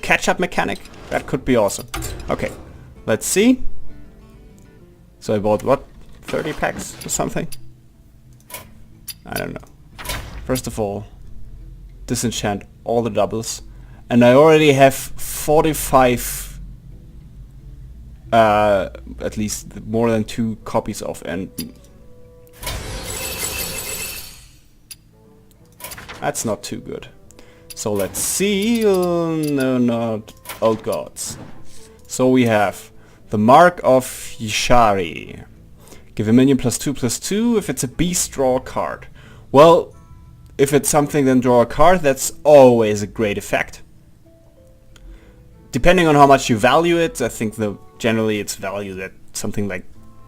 catch-up mechanic? That could be awesome. Okay, let's see. So I bought, what, 30 packs or something? I don't know. First of all, disenchant all the doubles. And I already have 45, at least more than 2 copies of N. That's not too good. So let's see. No, not Old Gods. So we have the Mark of Yshari. Give a minion +2/+2. If it's a beast, draw a card. Well, if it's something, then draw a card. That's always a great effect. Depending on how much you value it, I think generally it's valued at something like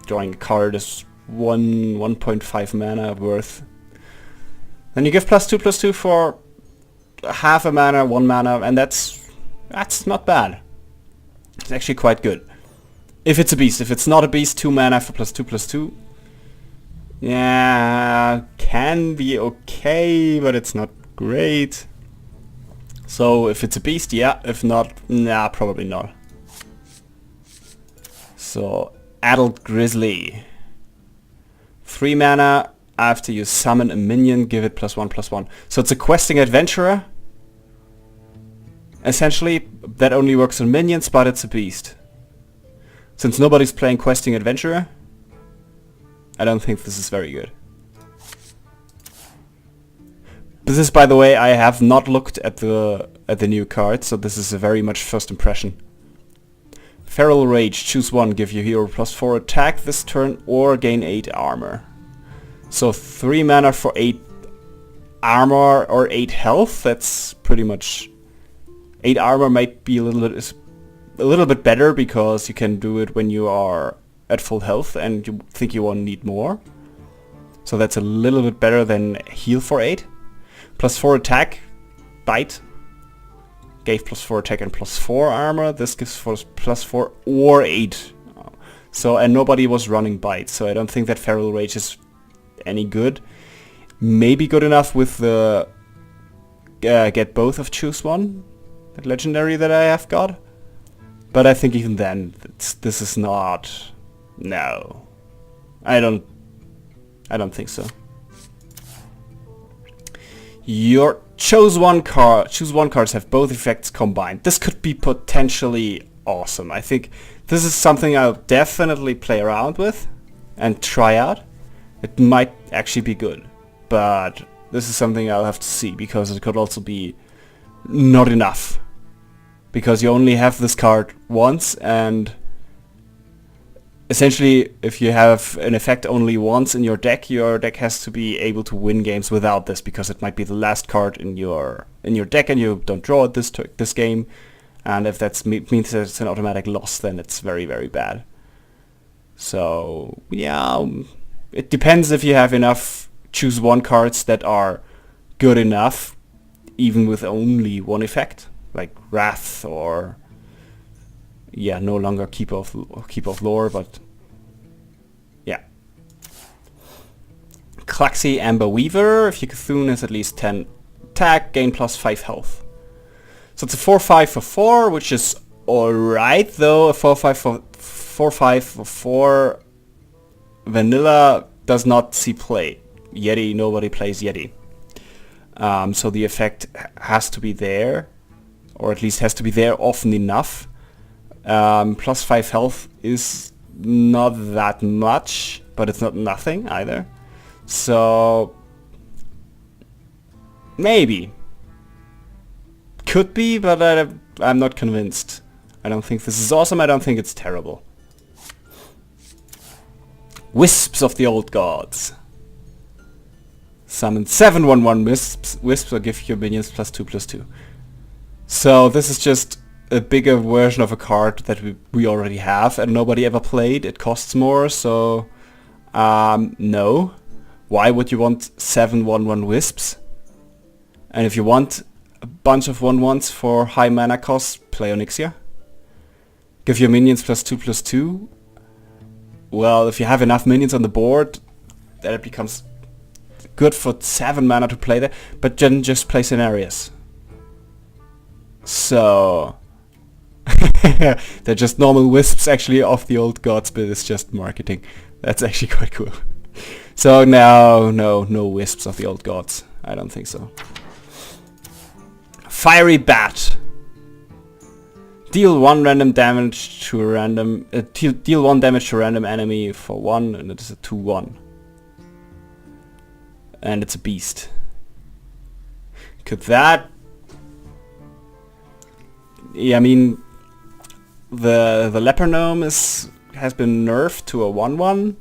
drawing a card is 1.5 mana worth. Then you give +2/+2 for half a mana, 1 mana, and that's not bad. It's actually quite good. If it's a beast. If it's not a beast, 2 mana for +2/+2. Yeah, can be okay, but it's not great. So if it's a beast, yeah. If not, nah, probably not. So, Adult Grizzly. 3 mana. After you summon a minion, give it +1/+1. So it's a questing adventurer. Essentially, that only works on minions, but it's a beast. Since nobody's playing questing adventurer, I don't think this is very good. This is, by the way, I have not looked at the new card, so this is a very much first impression. Feral Rage, choose one, give your hero +4 attack this turn or gain 8 armor. So 3 mana for 8 armor or 8 health. That's pretty much 8 armor. Might be a little bit better because you can do it when you are at full health and you think you won't need more. So that's a little bit better than heal for 8. +4 attack, bite. Gave +4 attack and +4 armor. This gives for +4 or 8. So, and nobody was running bite, so I don't think that Feral Rage is any good. Maybe good enough with the get both of choose one, that legendary that I have got. But I think even then, this is not. No, I don't think so. Your choose one cards have both effects combined. This could be potentially awesome. I think this is something I'll definitely play around with and try out. It might actually be good, but this is something I'll have to see, because it could also be not enough. Because you only have this card once, and essentially if you have an effect only once in your deck has to be able to win games without this, because it might be the last card in your deck and you don't draw it this game. And if that means that it's an automatic loss, then it's very, very bad. So yeah, it depends if you have enough choose one cards that are good enough, even with only one effect, like Wrath or no longer Keeper of Lore, but yeah. Klaxi Amber Weaver. If your Cthulhu has at least 10 attack, gain +5 health. So it's a 4/5 for 4, which is alright, though. A 4/5 for 4 vanilla does not see play. Yeti, nobody plays Yeti. So the effect has to be there, or at least has to be there often enough. +5 health is not that much, but it's not nothing either. So maybe. Could be, but I'm not convinced. I don't think this is awesome. I don't think it's terrible. Wisps of the Old Gods. Summon 7/1/1 wisps or give your minions +2/+2. So this is just a bigger version of a card that we already have and nobody ever played. It costs more, so no. Why would you want 7/1/1 wisps? And if you want a bunch of 1/1s for high mana costs, play Onyxia. Give your minions +2/+2. Well, if you have enough minions on the board, then it becomes good for 7 mana to play there, but then just play Cenarius. So They're just normal wisps actually of the old gods, but it's just marketing. That's actually quite cool. So now, no wisps of the old gods. I don't think so. Fiery Bat. Deal 1 random damage to a random... deal 1 damage to a random enemy for 1, and it is a 2/1. And it's a beast. Could that... Yeah, I mean... The Leper Gnome has been nerfed to a 1/1.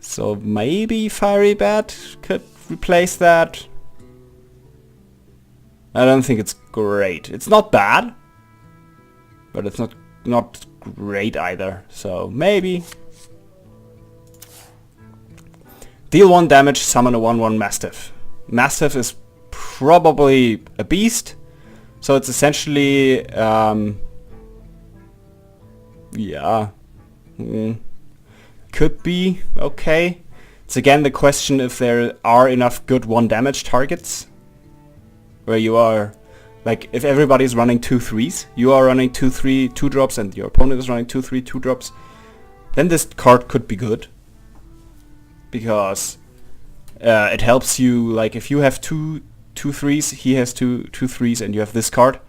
So maybe Fiery Bat could replace that. I don't think it's great. It's not bad, but it's not great either. So maybe. Deal 1 damage, summon a 1/1 Mastiff. Mastiff is probably a beast, so it's essentially yeah. Could be okay. It's again the question if there are enough good 1 damage targets. Where you are, like, if everybody's running 2/3s, you are running 2/3 2-drops, and your opponent is running 2/3 2-drops, then this card could be good. Because it helps you, like, if you have 2/3s, he has 2/3s, and you have this card,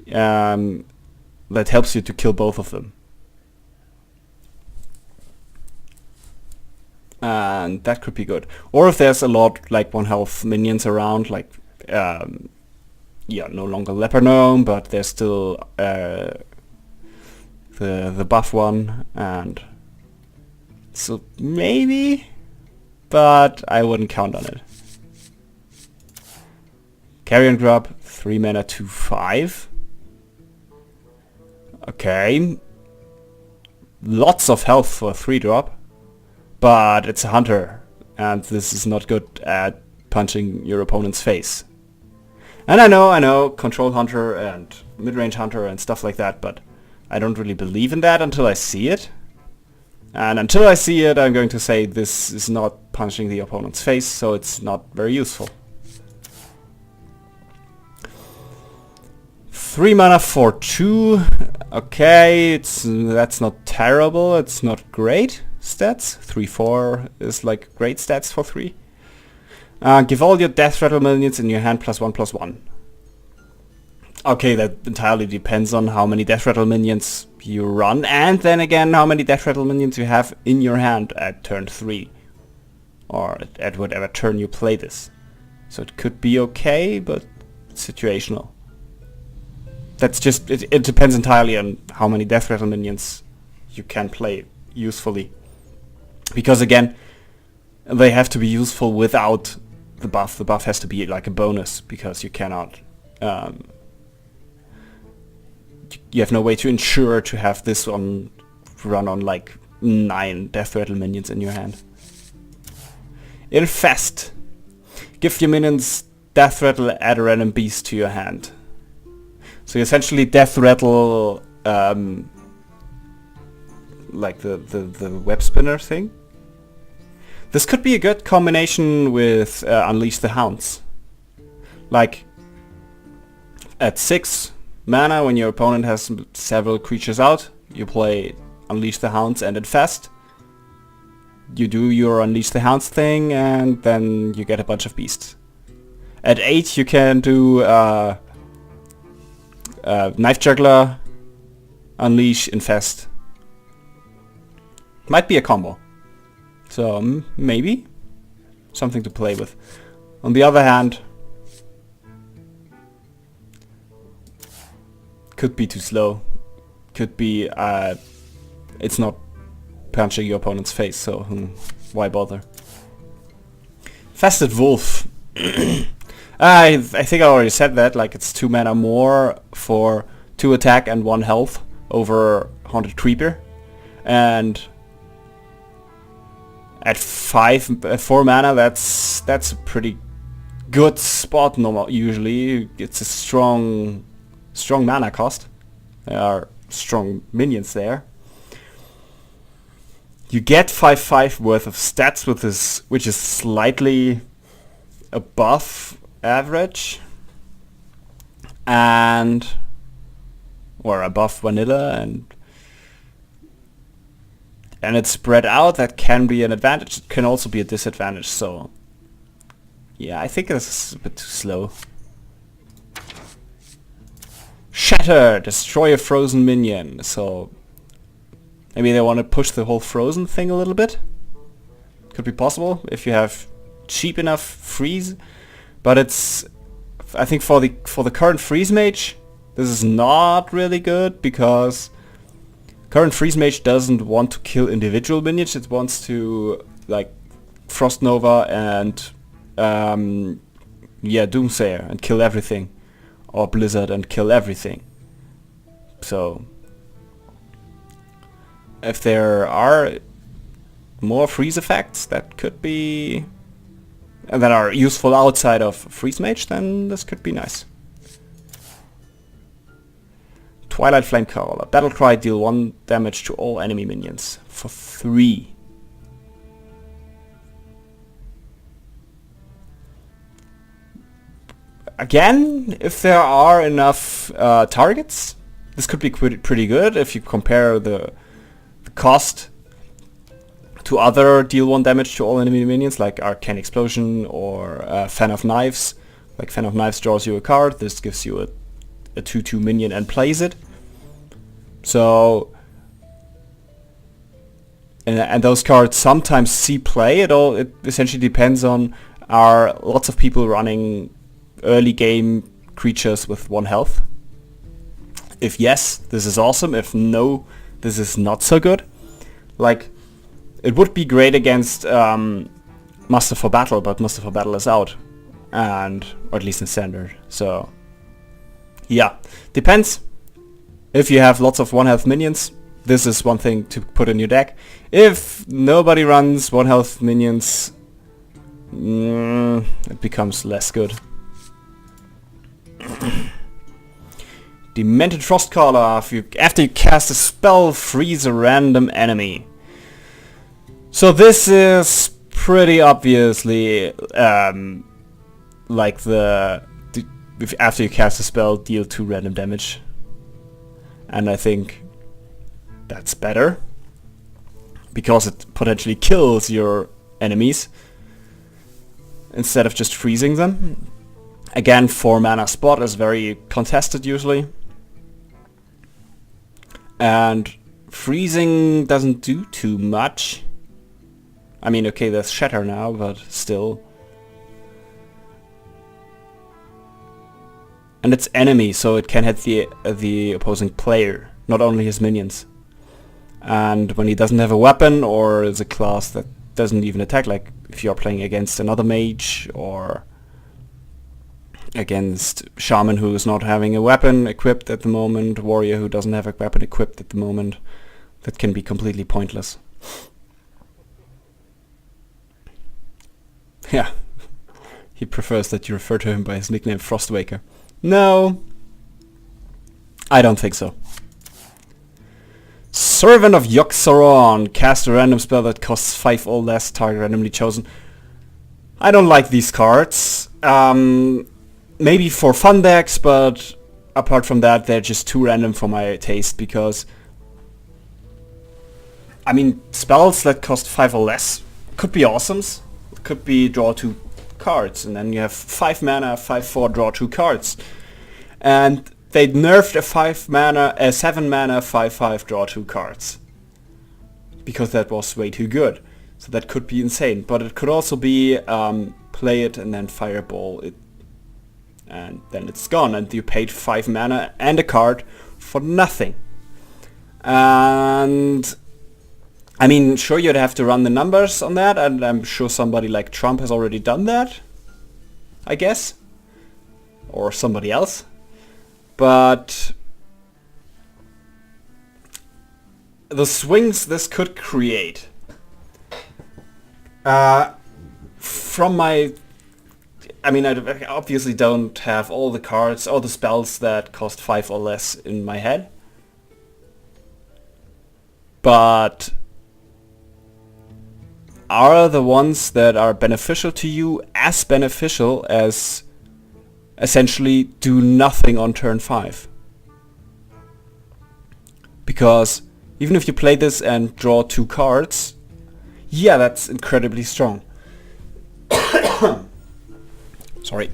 that helps you to kill both of them. And that could be good. Or if there's a lot, like, 1 health minions around, like, yeah, no longer Leper Gnome, but there's still the buff one, and so maybe, but I wouldn't count on it. Carrion Grub, 3 mana, 2/5. Okay. Lots of health for a 3-drop, but it's a hunter, and this is not good at punching your opponent's face. And I know, Control Hunter and Mid-Range Hunter and stuff like that, but I don't really believe in that until I see it. And until I see it, I'm going to say this is not punching the opponent's face, so it's not very useful. 3 mana for 2. Okay, that's not terrible, it's not great stats. 3/4 is like great stats for 3. Give all your Death Rattle minions in your hand +1/+1. Okay, that entirely depends on how many Death Rattle minions you run, and then again how many Death Rattle minions you have in your hand at turn 3. Or at whatever turn you play this. So it could be okay, but it's situational. That's just, it depends entirely on how many Death Rattle minions you can play usefully. Because again, they have to be useful without the buff. The buff has to be like a bonus, because you cannot... you have no way to ensure to have this on run on like 9 Death Rattle minions in your hand. Infest. Give your minions Death Rattle, add a random beast to your hand. So you essentially Death Rattle like the web spinner thing. This could be a good combination with Unleash the Hounds. Like, at 6 mana, when your opponent has several creatures out, you play Unleash the Hounds and Infest. You do your Unleash the Hounds thing, and then you get a bunch of beasts. At 8 you can do Knife Juggler, Unleash, Infest. Might be a combo. So maybe something to play with. On the other hand, could be too slow. Could be it's not punching your opponent's face, so why bother? Fasted Wolf. I think I already said that, like it's 2 mana more for 2 attack and 1 health over Haunted Creeper. And at 4 mana, that's a pretty good spot. Usually it's a strong mana cost. There are strong minions there. You get 5/5 worth of stats with this, which is slightly above average. And or above vanilla, and it's spread out. That can be an advantage. It can also be a disadvantage. So yeah, I think this is a bit too slow. Shatter! Destroy a frozen minion. So maybe they want to push the whole frozen thing a little bit. Could be possible if you have cheap enough freeze. But it's, I think for the current freeze mage, this is not really good, because current freeze mage doesn't want to kill individual minions. It wants to like Frost Nova and yeah, Doomsayer and kill everything, or Blizzard and kill everything. So if there are more freeze effects that could be that are useful outside of freeze mage, then this could be nice. Twilight Flamecaller. Battlecry, deal 1 damage to all enemy minions for 3. Again, if there are enough targets, this could be pretty good if you compare the cost to other deal 1 damage to all enemy minions, like Arcane Explosion or Fan of Knives. Like Fan of Knives draws you a card, this gives you a 2/2 minion and plays it. So, and those cards sometimes see play. It essentially depends on, are lots of people running early game creatures with 1 health? If yes, this is awesome. If no, this is not so good. Like, it would be great against Muster for Battle, but Muster for Battle is out, or at least in Standard. So yeah, depends. If you have lots of 1 health minions, this is one thing to put in your deck. If nobody runs 1 health minions, it becomes less good. Demented Frostcaller. After you cast a spell, freeze a random enemy. So this is pretty obviously like after you cast a spell, deal 2 random damage. And I think that's better, because it potentially kills your enemies instead of just freezing them. Again, 4 mana spot is very contested usually. And freezing doesn't do too much. I mean, okay, there's Shatter now, but still. And it's enemy, so it can hit the opposing player, not only his minions. And when he doesn't have a weapon, or is a class that doesn't even attack, like if you're playing against another mage, or against Shaman who is not having a weapon equipped at the moment, Warrior who doesn't have a weapon equipped at the moment, that can be completely pointless. Yeah, he prefers that you refer to him by his nickname Frostwaker. No, I don't think so. Servant of Yogg-Saron. Cast a random spell that costs 5 or less, target randomly chosen. I don't like these cards. Maybe for fun decks, but apart from that, they're just too random for my taste, because I mean, spells that cost 5 or less could be awesomes. Could be draw 2 cards, and then you have 5 mana, 5/4, draw 2 cards. And they nerfed a 7 mana, 5/5, draw 2 cards, because that was way too good. So that could be insane, but it could also be play it and then fireball it, and then it's gone, and you paid 5 mana and a card for nothing. And I mean, sure, you'd have to run the numbers on that, and I'm sure somebody like Trump has already done that, I guess, or somebody else. But the swings this could create, from my, I mean, I obviously don't have all the cards, all the spells that cost 5 or less in my head, but are the ones that are beneficial to you as beneficial as essentially do nothing on turn 5? Because even if you play this and draw 2 cards, yeah, that's incredibly strong. Sorry.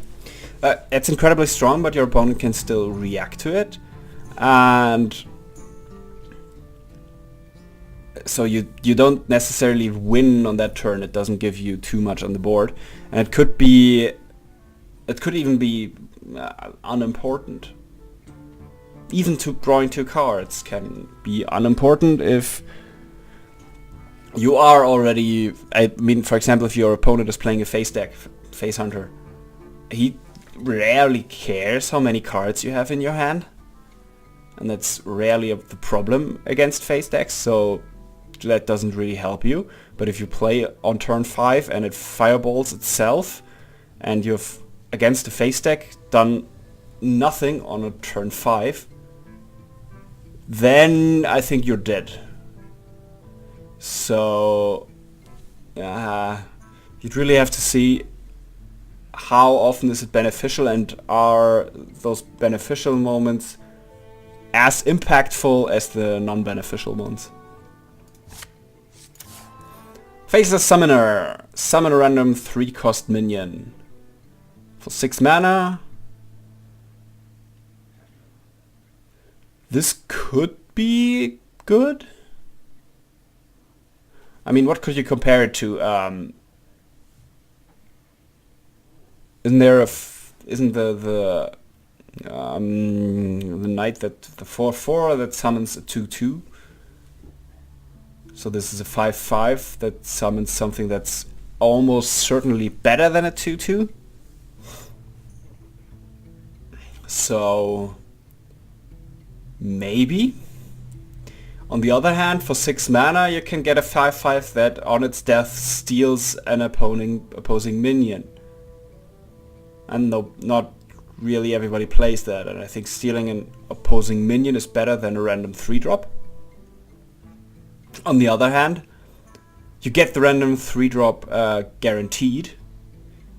It's incredibly strong, but your opponent can still react to it. And so you don't necessarily win on that turn. It doesn't give you too much on the board. And it could even be unimportant. Even drawing 2 cards can be unimportant if you are already... I mean, for example, if your opponent is playing a face deck, Face Hunter, he rarely cares how many cards you have in your hand. And that's rarely the problem against face decks, so that doesn't really help you. But if you play on turn 5 and it fireballs itself, and you've, against the face deck, done nothing on a turn 5, then I think you're dead. So you'd really have to see how often is it beneficial, and are those beneficial moments as impactful as the non-beneficial ones. Faceless Summoner. Summon a random 3-cost minion. For 6 mana. This could be good. I mean, what could you compare it to? Isn't there isn't the knight that the 4/4 that summons a 2/2? So this is a 5/5 that summons something that's almost certainly better than a 2/2. So maybe. On the other hand, for 6 mana you can get a 5/5 that on its death steals an opposing minion. And no, not really everybody plays that, and I think stealing an opposing minion is better than a random 3-drop. On the other hand, you get the random 3-drop guaranteed.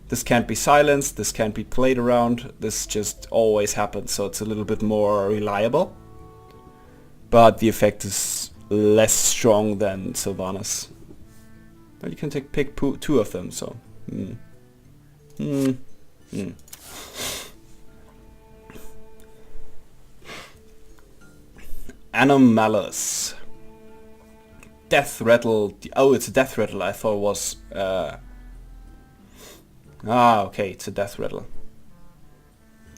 This can't be silenced, this can't be played around, this just always happens, so it's a little bit more reliable. But the effect is less strong than Sylvanas. But you can pick 2 of them, so... Anomalous. Death Rattle. Oh, it's a Death Rattle. I thought it was... okay, it's a Death Rattle.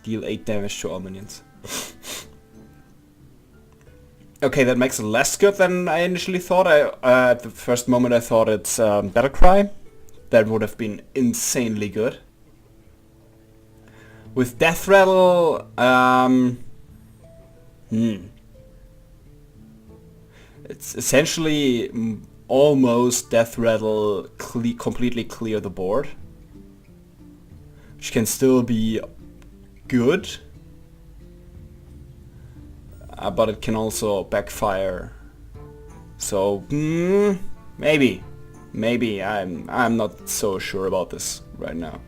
Deal 8 damage to all minions. Okay, that makes it less good than I initially thought. At the first moment I thought it's Battlecry. That would have been insanely good. With Death Rattle, it's essentially almost Death Rattle completely clear the board, which can still be good, but it can also backfire. So maybe I'm not so sure about this right now.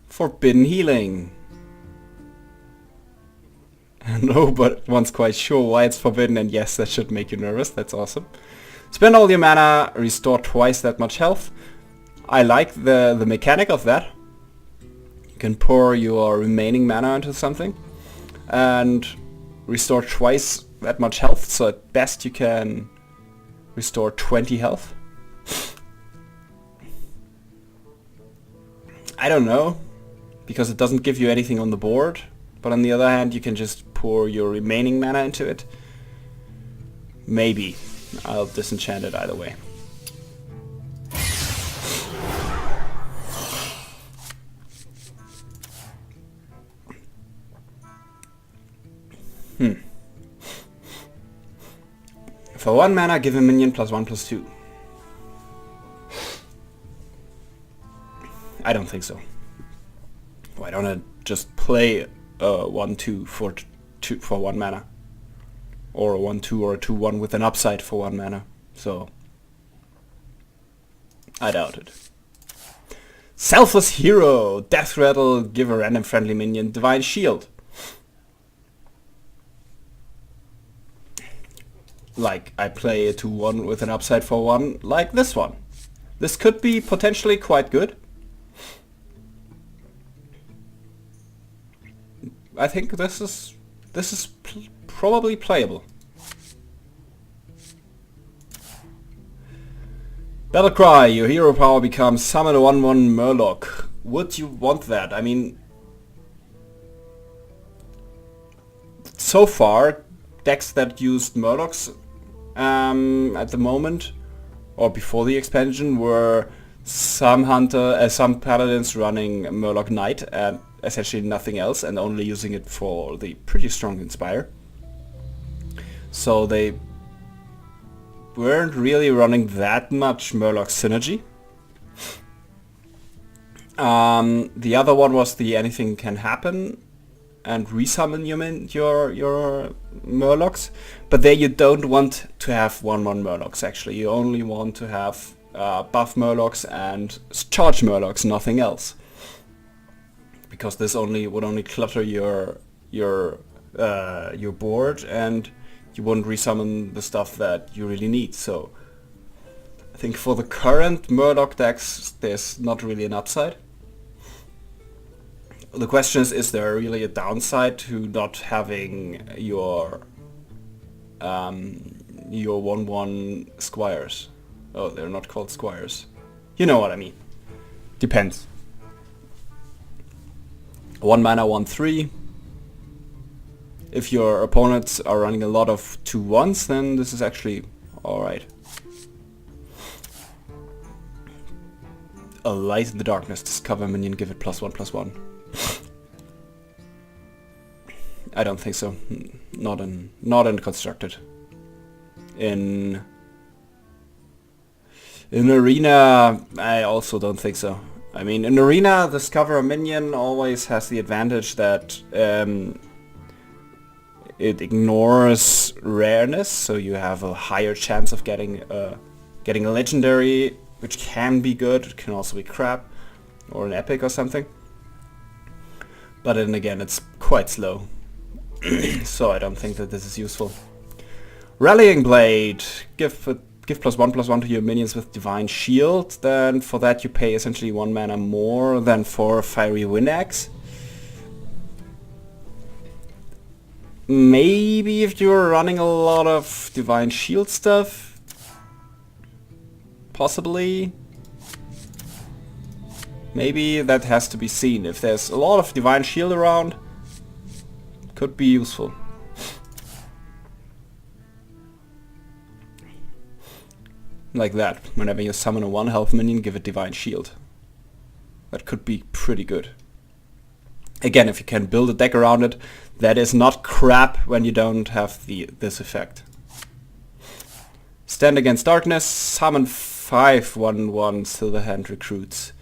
Forbidden Healing. No, but one's quite sure why it's forbidden, and yes, that should make you nervous. That's awesome. Spend all your mana, restore twice that much health. I like the mechanic of that. You can pour your remaining mana into something and restore twice that much health, so at best you can restore 20 health. I don't know, because it doesn't give you anything on the board, but on the other hand you can just pour your remaining mana into it. Maybe. I'll disenchant it either way. For 1 mana, give a minion +1/+2. I don't think so. Why don't I just play a 1/2 for 1 mana? Or a 1/2 or a 2/1 with an upside for 1 mana. So I doubt it. Selfless Hero. Death Rattle. Give a random friendly minion Divine Shield. Like I play a 2-1 with an upside for 1 like this one. This could be potentially quite good. I think this is probably playable. Battlecry, your hero power becomes summon a 1/1 Murloc. Would you want that? I mean, so far, decks that used Murlocs at the moment, or before the expansion, were some paladins running Murloc Knight and essentially nothing else, and only using it for the pretty strong Inspire. So they weren't really running that much Murloc synergy. The other one was the anything can happen and resummon your Murlocs, but there you don't want to have 1/1 Murlocs actually. You only want to have buff Murlocs and charge Murlocs, nothing else. Because this would only clutter your board, and you wouldn't resummon the stuff that you really need. So I think for the current Murloc decks, there's not really an upside. The question is there really a downside to not having your 1/1 squires? Oh, they're not called squires. You know what I mean. Depends. 1 mana, 1/3. If your opponents are running a lot of 2/1s, then this is actually alright. A light in the darkness. Discover minion, give it +1/+1. I don't think so. Not in constructed. In arena, I also don't think so. I mean, in arena, discover a minion always has the advantage that it ignores rareness, so you have a higher chance of getting a legendary, which can be good. It can also be crap, or an epic or something. But then again, it's quite slow, so I don't think that this is useful. Rallying Blade, give +1/+1 to your minions with Divine Shield. Then for that you pay essentially 1 mana more than for Fiery Wind Axe. Maybe if you're running a lot of Divine Shield stuff, possibly. Maybe that has to be seen. If there's a lot of Divine Shield around, could be useful. Like that. Whenever you summon a 1 health minion, give it Divine Shield. That could be pretty good. Again, if you can build a deck around it, that is not crap when you don't have this effect. Stand Against Darkness, summon 5 1/1 Silverhand recruits.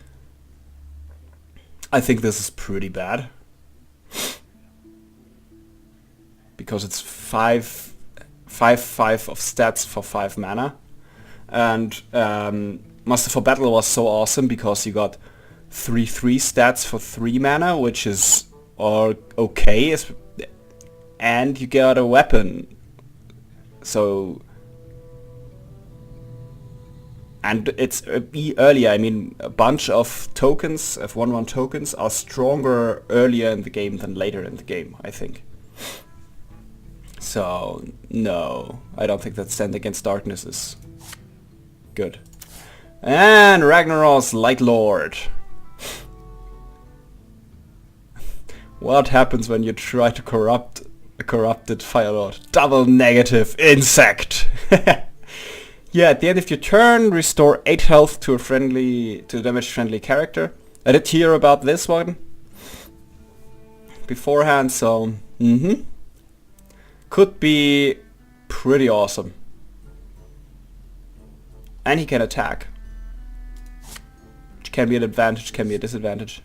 I think this is pretty bad. Because it's 5/5 of stats for 5 mana. And Master for Battle was so awesome because you got 3/3 stats for 3 mana, which is all okay, and you got a weapon. So, and it's earlier. I mean, a bunch of tokens, of 1/1 tokens, are stronger earlier in the game than later in the game, I think. So, no, I don't think that Stand Against Darkness is good. And Ragnaros Light Lord. What happens when you try to corrupt a corrupted Fire Lord? Double negative insect. Yeah, at the end of your turn, restore 8 health to a damage friendly character. I did hear about this one beforehand, so could be pretty awesome. And he can attack, which can be an advantage, can be a disadvantage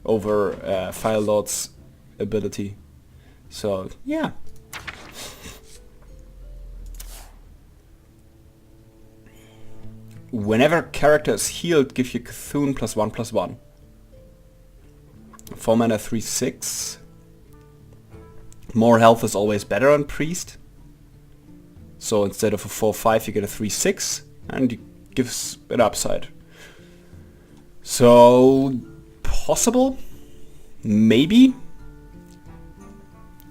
over Fire Lord's ability. So yeah. Whenever character is healed, give you Cthulhu +1/+1. 4 mana 3/6. More health is always better on Priest. So instead of a 4-5 you get a 3-6 and it gives an upside. So possible? Maybe?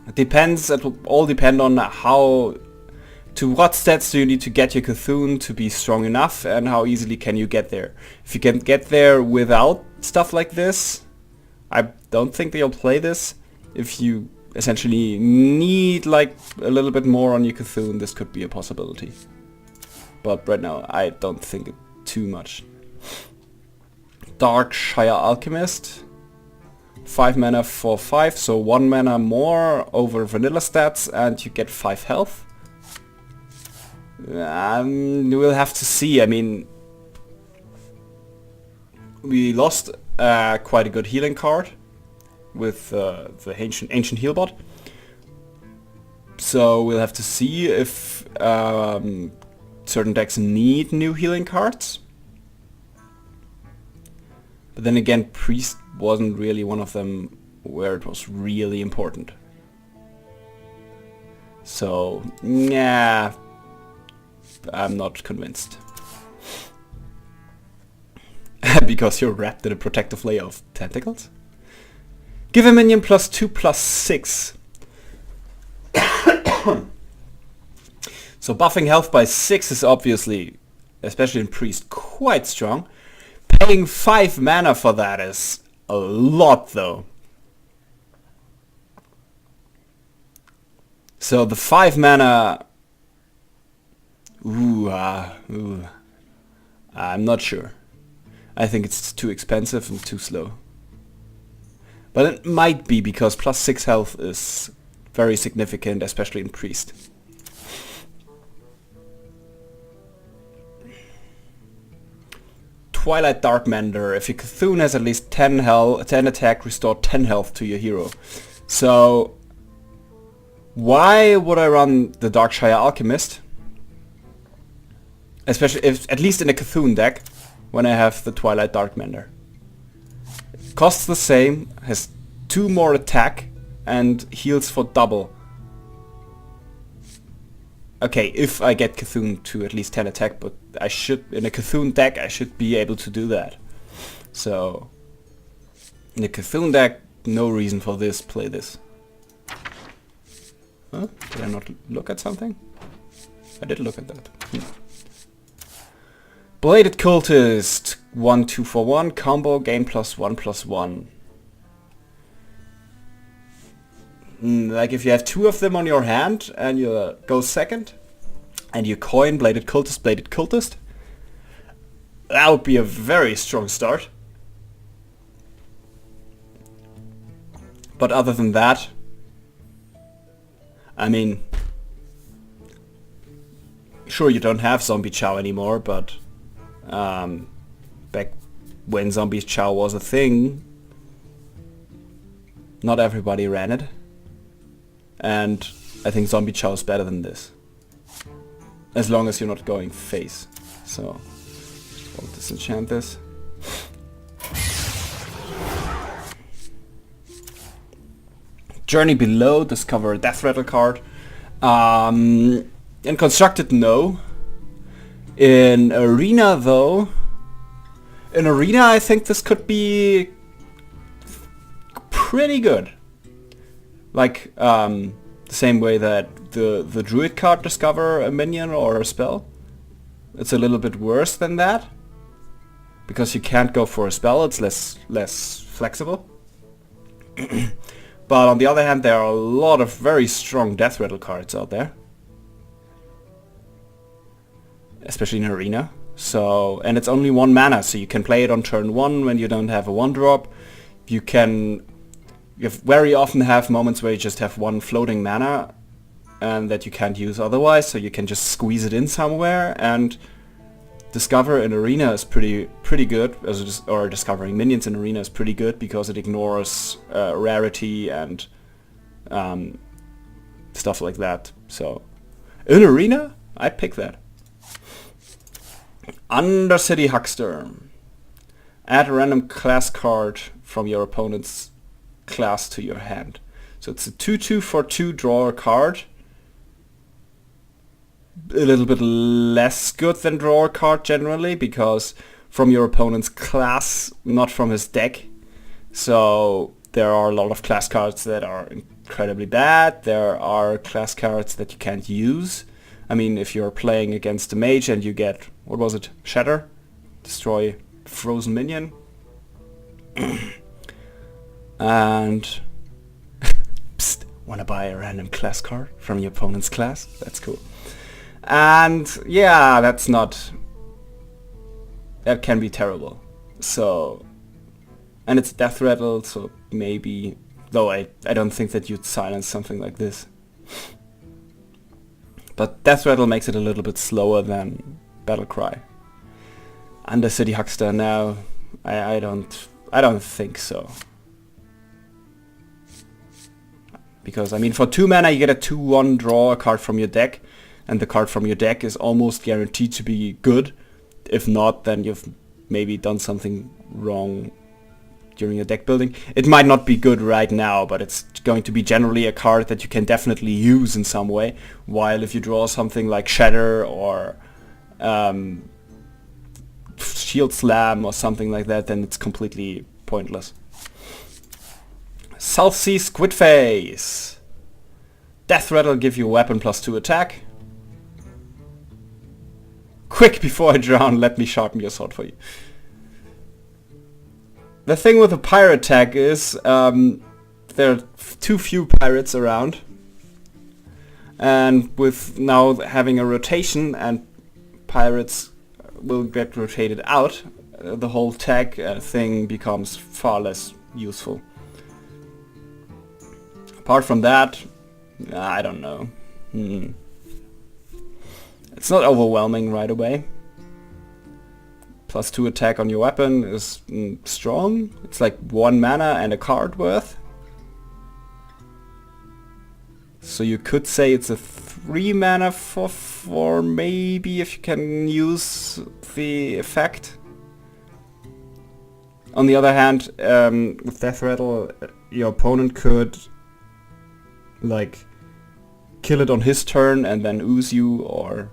It depends, it will all depend on how, to what stats do you need to get your Cthulhu to be strong enough and how easily can you get there. If you can get there without stuff like this, I don't think they'll play this. If you essentially need like a little bit more on your Cthulhu, this could be a possibility. But right now I don't think it too much. Darkshire Alchemist. 5 mana for 5, so 1 mana more over vanilla stats and you get 5 health. We'll have to see. I mean, we lost quite a good healing card with the ancient healbot. So we'll have to see if certain decks need new healing cards. But then again, Priest wasn't really one of them where it was really important. So, yeah, I'm not convinced. Because you're wrapped in a protective layer of tentacles? Give a minion +2/+6. So buffing health by 6 is obviously, especially in Priest, quite strong. Paying 5 mana for that is a lot though. So the 5 mana... I'm not sure. I think it's too expensive and too slow. But it might be because +6 health is very significant, especially in Priest. Twilight Darkmender. If your Cthulhu has at least 10 attack, restore 10 health to your hero. So why would I run the Darkshire Alchemist? Especially if, at least in a Cthulhu deck, when I have the Twilight Darkmender. It costs the same, has 2 more attack, and heals for double. Okay, if I get Cthulhu to at least 10 attack, but I should, in a Cthulhu deck, I should be able to do that. So, in a Cthulhu deck, no reason for this, play this. Huh? Did I not look at something? I did look at that. Bladed Cultist, 1/2 for 1, combo, gain +1/+1. Like if you have 2 of them on your hand and you go second and you coin Bladed Cultist, that would be a very strong start. But other than that, I mean, sure you don't have Zombie Chow anymore, but back when Zombie Chow was a thing, not everybody ran it. And I think Zombie Chow is better than this. As long as you're not going face. So, I'll disenchant this. Journey Below, discover a Death Rattle card. In Constructed, no. In Arena, though, in Arena I think this could be pretty good. Like, the same way that the Druid card discover a minion or a spell. It's a little bit worse than that. Because you can't go for a spell, it's less flexible. But on the other hand, there are a lot of very strong Death Rattle cards out there. Especially in Arena. So, and it's only 1 mana, so you can play it on turn 1 when you don't have a 1-drop. You very often have moments where you just have 1 floating mana and that you can't use otherwise, so you can just squeeze it in somewhere, and Discover in Arena is pretty good, or discovering minions in Arena is pretty good because it ignores rarity and stuff like that. So in Arena, I'd pick that. Undercity Huckster. Add a random class card from your opponent's class to your hand. So it's a 2/2 for 2, draw a card. a little bit less good than draw a card generally, because from your opponent's class, not from his deck. So there are a lot of class cards that are incredibly bad. There are class cards that you can't use. I mean, if you're playing against a mage and you get, what was it, Shatter? Destroy frozen minion. And psst, wanna buy a random class card from your opponent's class? That's cool. And yeah, that can be terrible. So, and it's Death Rattle, so maybe, though I don't think that you'd silence something like this. But Death Rattle makes it a little bit slower than Battle Cry. Undercity Huckster, no, I don't think so. Because, I mean, for 2 mana you get a 2/1 draw a card from your deck, and the card from your deck is almost guaranteed to be good. If not, then you've maybe done something wrong during your deck building. It might not be good right now, but it's going to be generally a card that you can definitely use in some way, while if you draw something like Shatter or Shield Slam or something like that, then it's completely pointless. South Sea Squidface. Death Rattle, give you weapon +2 attack. Quick, before I drown, let me sharpen your sword for you. The thing with the pirate tag is there are too few pirates around, and with now having a rotation and pirates will get rotated out, the whole tag thing becomes far less useful. Apart from that, I don't know. It's not overwhelming right away. +2 attack on your weapon is strong. It's like 1 mana and a card worth. So you could say it's a 3 mana for 4 maybe, if you can use the effect. On the other hand, with Death Rattle, your opponent could like kill it on his turn and then ooze you, or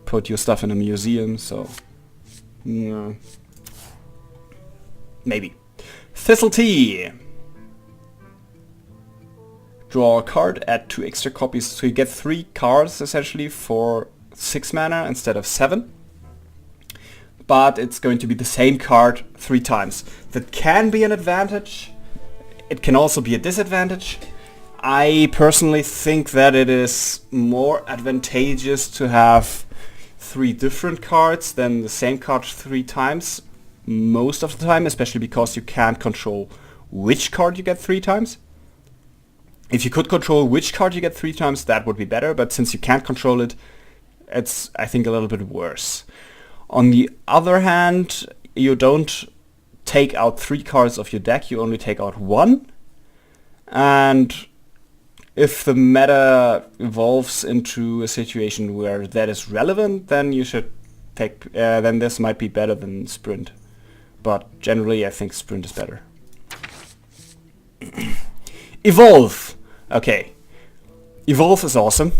put your stuff in a museum, so yeah. Maybe. Thistle Tea. Draw a card, add 2 extra copies, so you get 3 cards essentially for 6 mana instead of 7. But it's going to be the same card 3 times. That can be an advantage. It can also be a disadvantage. I personally think that it is more advantageous to have 3 different cards than the same card 3 times most of the time, especially because you can't control which card you get 3 times. If you could control which card you get 3 times, that would be better, but since you can't control it, it's, I think, a little bit worse. On the other hand, you don't take out 3 cards of your deck, you only take out 1, and if the meta evolves into a situation where that is relevant, then you should take, then this might be better than Sprint. But generally I think Sprint is better. Evolve! Okay. Evolve is awesome.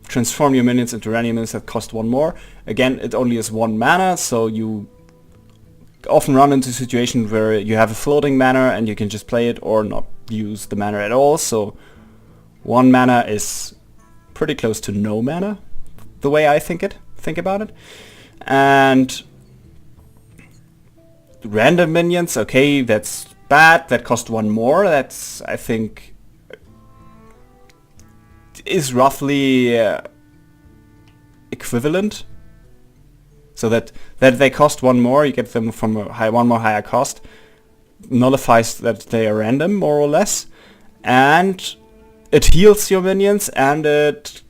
Transform your minions into animals that cost 1 more. Again, it only is 1 mana, so you often run into a situation where you have a floating mana and you can just play it or not use the mana at all, so 1 mana is pretty close to no mana, the way I think about it. And random minions, okay, that's bad, that cost 1 more, that's, I think, is roughly equivalent. So that they cost 1 more, you get them from a 1 more higher cost, nullifies that they are random, more or less, and it heals your minions, and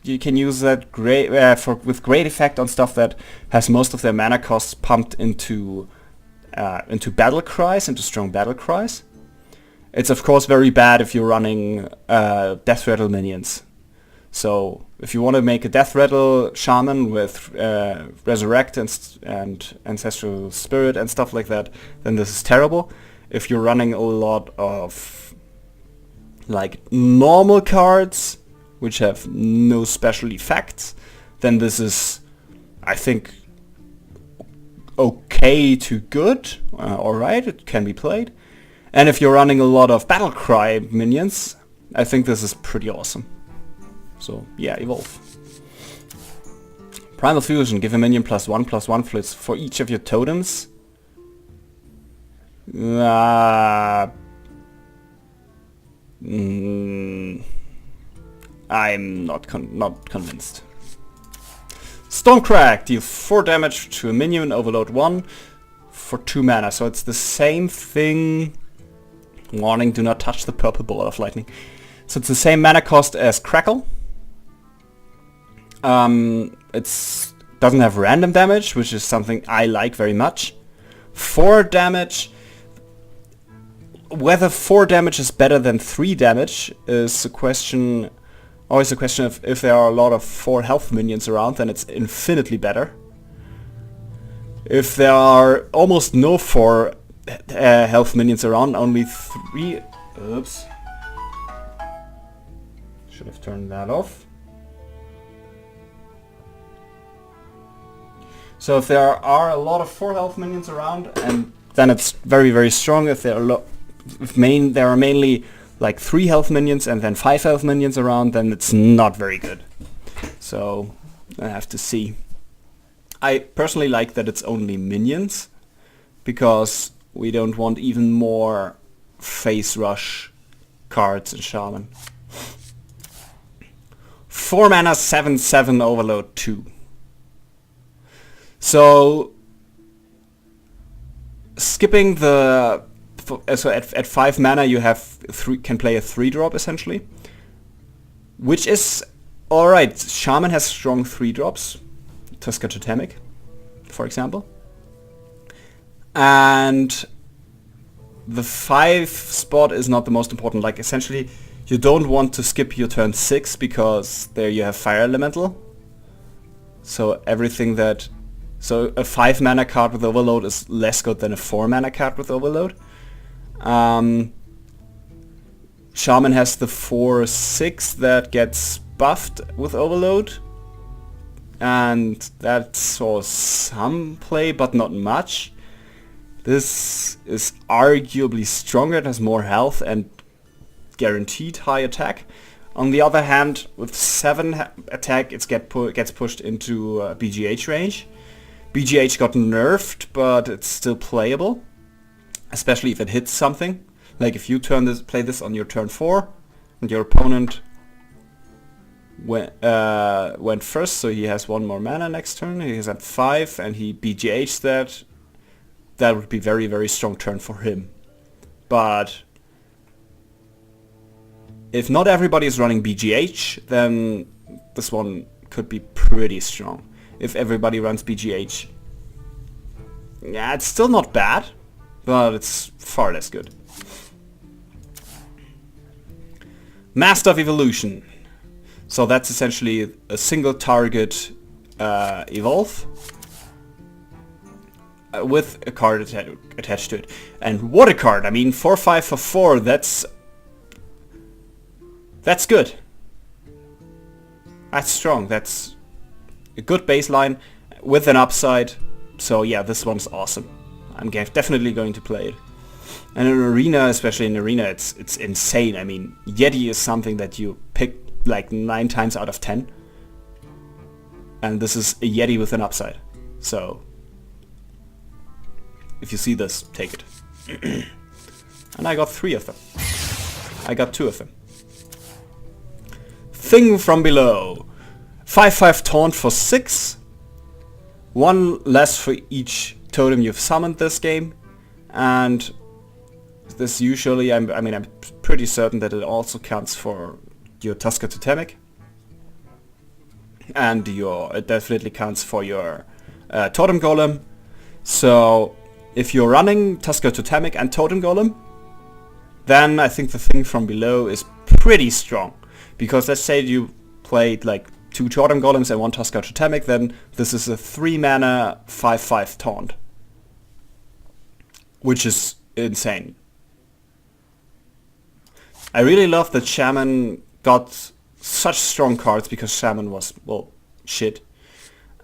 you can use that with great effect on stuff that has most of their mana costs pumped into battle cries, into strong battle cries. It's of course very bad if you're running Death Rattle minions. So if you want to make a Death Rattle shaman with Resurrect and Ancestral Spirit and stuff like that, then this is terrible. If you're running a lot of like normal cards which have no special effects, then this is, I think, okay to good. Alright, it can be played. And if you're running a lot of Battlecry minions, I think this is pretty awesome. So yeah, evolve. Primal Fusion, give a minion +1/+1 for each of your totems. I'm not convinced. Stormcrack, deal 4 damage to a minion, overload 1 for 2 mana. So it's the same thing. Warning, do not touch the purple ball of lightning. So it's the same mana cost as Crackle. It doesn't have random damage, which is something I like very much. 4 damage. Whether 4 damage is better than 3 damage is a question. Always a question of if there are a lot of 4 health minions around, then it's infinitely better. If there are almost no 4 health minions around, only 3... Oops. Should have turned that off. So if there are a lot of 4 health minions around, and then it's very, very strong. If there are there are mainly like 3 health minions and then 5 health minions around, then it's not very good. So I have to see. I personally like that it's only minions, because we don't want even more face rush cards in Shaman. 4 mana, 7/7 overload 2. So skipping the so at 5 mana you have can play a 3-drop essentially, which is alright. Shaman has strong 3-drops, Tusker Totemic, for example, and the 5 spot is not the most important. Like essentially, you don't want to skip your turn 6 because there you have Fire Elemental. So everything that so a 5 mana card with Overload is less good than a 4 mana card with Overload. Shaman has the 4/6 that gets buffed with Overload, and that saw some play, but not much. This is arguably stronger, it has more health and guaranteed high attack. On the other hand, with 7 attack, it gets pushed into BGH range. BGH got nerfed, but it's still playable, especially if it hits something. Like if you play this on your turn 4, and your opponent went first, so he has 1 more mana next turn. He is at 5, and he BGHs that. That would be very, very strong turn for him. But if not everybody is running BGH, then this one could be pretty strong. If everybody runs BGH, yeah, it's still not bad, but it's far less good. Master of Evolution. So that's essentially a single target evolve with a card attached to it. And what a card! I mean, 4/5 for 4, that's good. That's strong. That's a good baseline with an upside. So yeah, this one's awesome. I'm definitely going to play it. And in Arena, especially in Arena, it's insane. I mean, Yeti is something that you pick like 9 times out of 10. And this is a Yeti with an upside. So if you see this, take it. And I got 3 of them. I got 2 of them. Thing from Below. 5/5 taunt for 6. 1 less for each totem you've summoned this game. And this usually, I'm pretty certain that it also counts for your Tusker Totemic. And it definitely counts for your Totem Golem. So if you're running Tusker Totemic and Totem Golem, then I think the Thing from Below is pretty strong. Because let's say you played like 2 Totem Golems and 1 Tusker Totemic, then this is a 3 mana 5/5 taunt. Which is insane. I really love that Shaman got such strong cards because Shaman was, well, shit.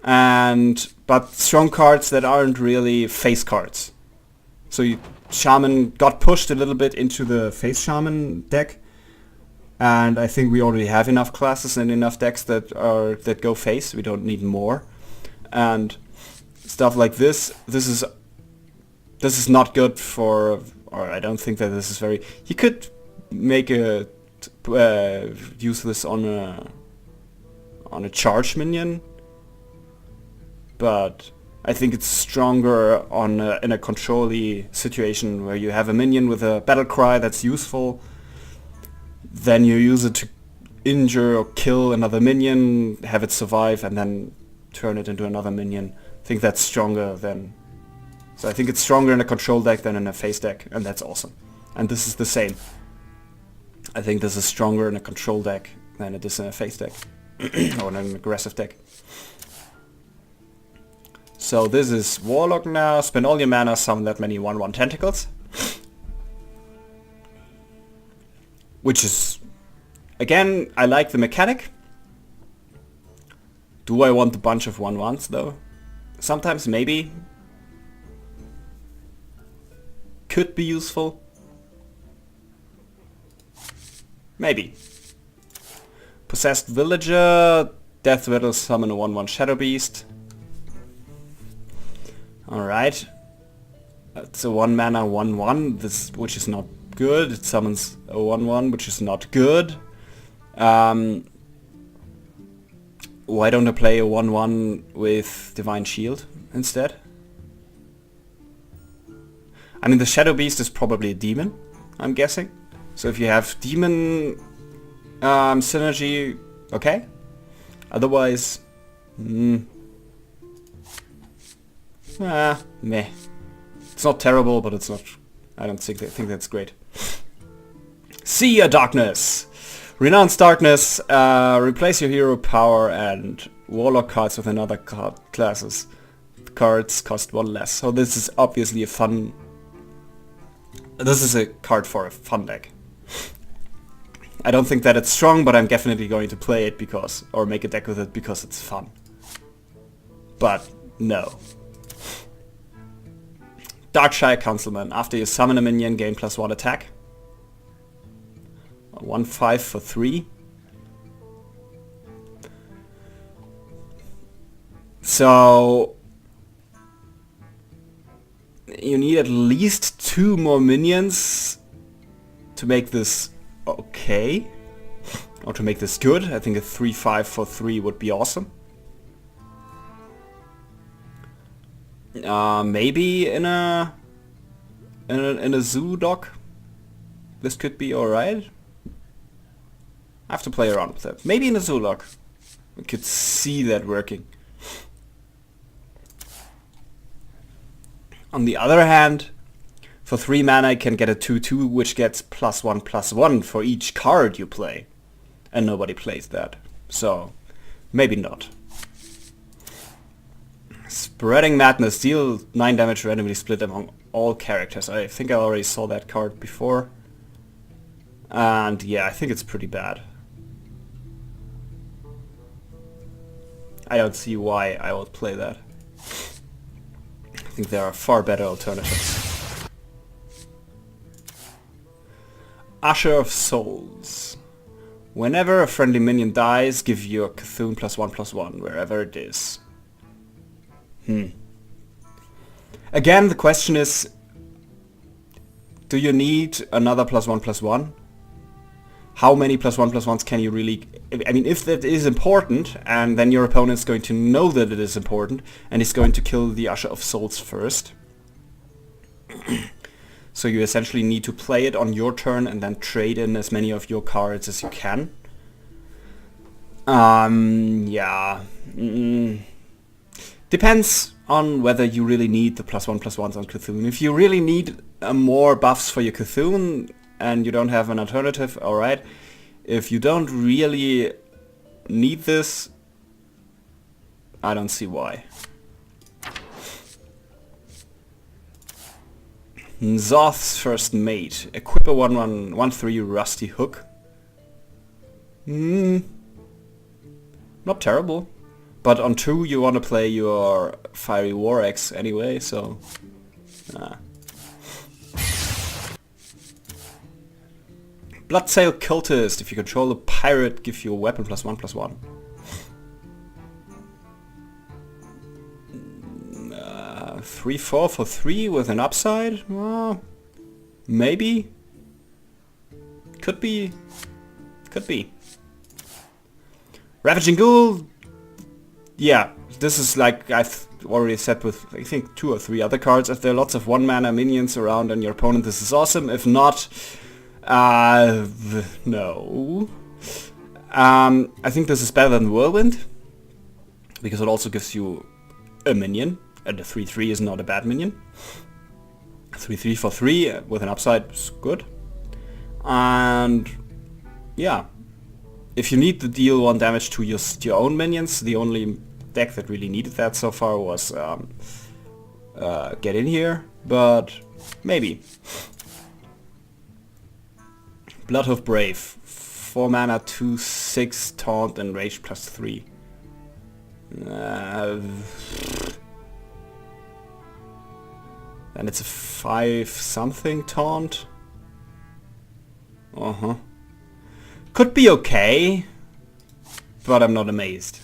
But strong cards that aren't really face cards. So Shaman got pushed a little bit into the face Shaman deck. And I think we already have enough classes and enough decks that go face. We don't need more. And stuff like this is not good for, or I don't think that this is very. You could make use this on a charge minion, but I think it's stronger in a control-y situation where you have a minion with a battle cry that's useful. Then you use it to injure or kill another minion, have it survive, and then turn it into another minion. I think that's stronger than... So I think it's stronger in a control deck than in a face deck, and that's awesome. And this is the same. I think this is stronger in a control deck than it is in a face deck. Or in an aggressive deck. So this is Warlock now. Spend all your mana, summon that many 1/1 tentacles. Which is, again, I like the mechanic. Do I want a bunch of 1/1s though? Sometimes maybe. Could be useful. Maybe. Possessed Villager, Death Rattle, summon a 1/1 Shadow Beast. Alright. It's a 1 mana 1/1, which is not good. It summons a 1/1, which is not good. Why don't I play a 1/1 with Divine Shield instead? I mean, the Shadow Beast is probably a demon, I'm guessing. So if you have demon synergy, okay. Otherwise, meh. It's not terrible, but it's not. I don't think that's great. Seer Darkness. Renounce Darkness. Replace your hero power and Warlock cards with another card classes. Cards cost 1 less. So this is obviously a fun. This is a card for a fun deck. I don't think that it's strong, but I'm definitely going to play it because, or make a deck with it because it's fun. But no. Darkshire Councilman. After you summon a minion, gain +1 attack. 1/5 for 3. So you need at least 2 more minions to make this okay. Or to make this good. I think a 3/5 for 3 would be awesome. Maybe in a zoo dock, this could be alright. I have to play around with that. Maybe in a Zoolog. We could see that working. On the other hand, for 3 mana I can get a 2/2 which gets +1/+1 for each card you play. And nobody plays that. So, maybe not. Spreading Madness. Deal 9 damage randomly split among all characters. I think I already saw that card before. And yeah, I think it's pretty bad. I don't see why I would play that. I think there are far better alternatives. Usher of Souls. Whenever a friendly minion dies, give your Cthulhu +1/+1 wherever it is. Again, the question is, do you need another +1/+1? How many +1/+1s can you really... I mean, if that is important, and then your opponent is going to know that it is important, and is going to kill the Usher of Souls first. So you essentially need to play it on your turn and then trade in as many of your cards as you can. Yeah. Depends on whether you really need the +1/+1s on Cthulhu. If you really need more buffs for your Cthulhu and you don't have an alternative, alright. If you don't really need this, I don't see why. Zoth's First Mate. Equip a 1/1/1/3 Rusty Hook. Not terrible. But on 2 you want to play your Fiery War Axe anyway, so... Bloodsail Cultist. If you control a pirate, give you a weapon +1/+1. 3/4 for 3 with an upside? Maybe? Could be. Could be. Ravaging Ghoul. Yeah, this is like I've already said with I think 2 or 3 other cards. If there are lots of 1-mana minions around on your opponent, this is awesome. If not, no. I think this is better than Whirlwind, because it also gives you a minion, and the 3/3 is not a bad minion. 3/3 for 3 with an upside is good. And yeah, if you need to deal 1 damage to your own minions, the only deck that really needed that so far was Get In Here, but maybe. Bloodhoof Brave, 4 mana, 2/6 taunt and rage +3. And it's a 5-something taunt. Could be okay, but I'm not amazed.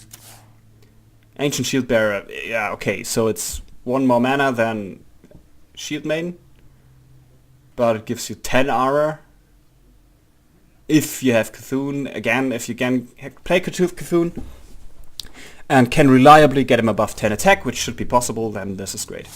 Ancient Shield Bearer, yeah, okay, so it's 1 more mana than Shield Maiden, but it gives you 10 armor. If you have Cthulhu, again, if you can play Cthulhu and can reliably get him above 10 attack, which should be possible, then this is great.